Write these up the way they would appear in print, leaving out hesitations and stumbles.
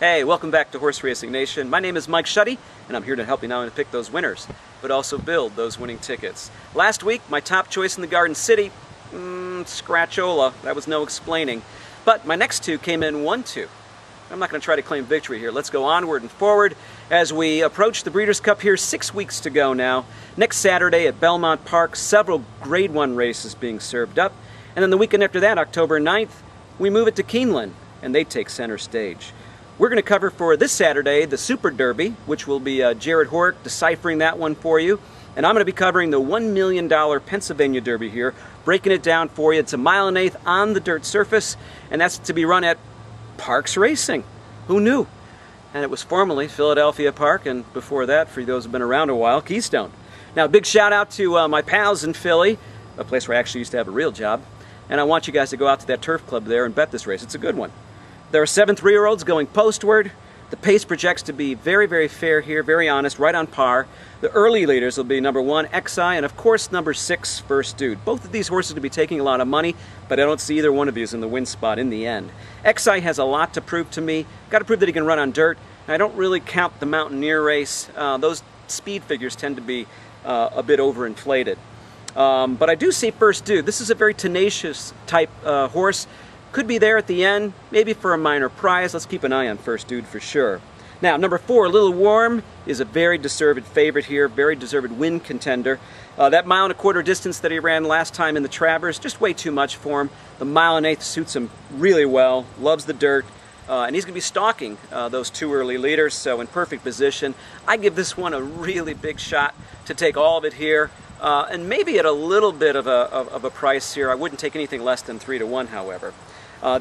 Hey, welcome back to Horse Racing Nation. My name is Mike Schutte, and I'm here to help you not only pick those winners, but also build those winning tickets. Last week, my top choice in the Garden City, Scratchola. That was no explaining. But my next two came in 1-2. I'm not going to try to claim victory here. Let's go onward and forward as we approach the Breeders' Cup here. 6 weeks to go now. Next Saturday at Belmont Park, several Grade 1 races being served up. And then the weekend after that, October 9th, we move it to Keeneland, and they take center stage. We're going to cover for this Saturday the Super Derby, which will be Jared Horrick deciphering that one for you. And I'm going to be covering the $1 million Pennsylvania Derby here, breaking it down for you. It's a 1.1 miles on the dirt surface, and that's to be run at Parx Racing. Who knew? And it was formerly Philadelphia Park, and before that, for those who've been around a while, Keystone. Now, big shout out to my pals in Philly, a place where I actually used to have a real job. And I want you guys to go out to that turf club there and bet this race. It's a good one. There are 7 3-year-olds going postward. The pace projects to be very, very fair here, very honest, right on par. The early leaders will be number 1, Xi, and of course number 6, First Dude. Both of these horses will be taking a lot of money, but I don't see either one of these in the win spot in the end. Xi has a lot to prove to me. Got to prove that he can run on dirt. I don't really count the Mountaineer race. Those speed figures tend to be a bit overinflated. But I do see First Dude. This is a very tenacious type horse. Could be there at the end, maybe for a minor prize. Let's keep an eye on First Dude for sure. Now, number 4, Little Warm, is a very deserved favorite here, very deserved win contender. That 1.25 mile distance that he ran last time in the Travers, just way too much for him. The 1 1/8 suits him really well, loves the dirt, and he's going to be stalking those 2 early leaders, so in perfect position. I give this one a really big shot to take all of it here. And maybe at a little bit of a price here. I wouldn't take anything less than 3-1, however.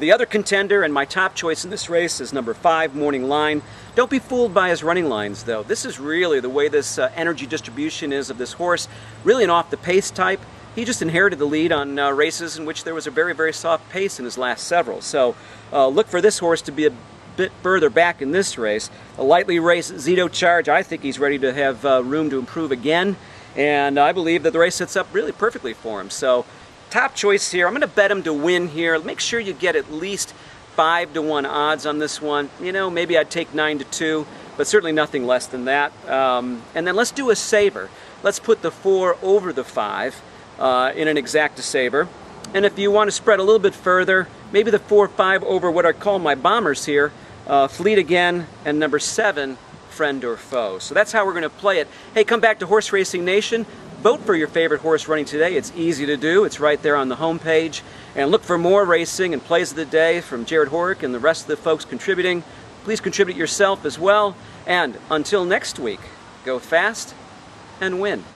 The other contender and my top choice in this race is number 5, Morning Line. Don't be fooled by his running lines, though. This is really the way this energy distribution is of this horse. Really an off-the-pace type. He just inherited the lead on races in which there was a very, very soft pace in his last several. So look for this horse to be a bit further back in this race. A lightly raced Zito Charge, I think he's ready to have room to improve again. And I believe that the race sets up really perfectly for him. So, top choice here. I'm going to bet him to win here. Make sure you get at least 5-1 odds on this one. You know, maybe I'd take 9-2, but certainly nothing less than that. And then let's do a saver. Let's put the 4 over the 5 in an exacta saver. And if you want to spread a little bit further, maybe the 4-5 over what I call my bombers here, Fleet Again, and number 7, Friend or Foe. So that's how we're going to play it. Hey, come back to Horse Racing Nation. Vote for your favorite horse running today. It's easy to do. It's right there on the home page. And look for more racing and plays of the day from Jared Horrick and the rest of the folks contributing. Please contribute yourself as well. And until next week, go fast and win.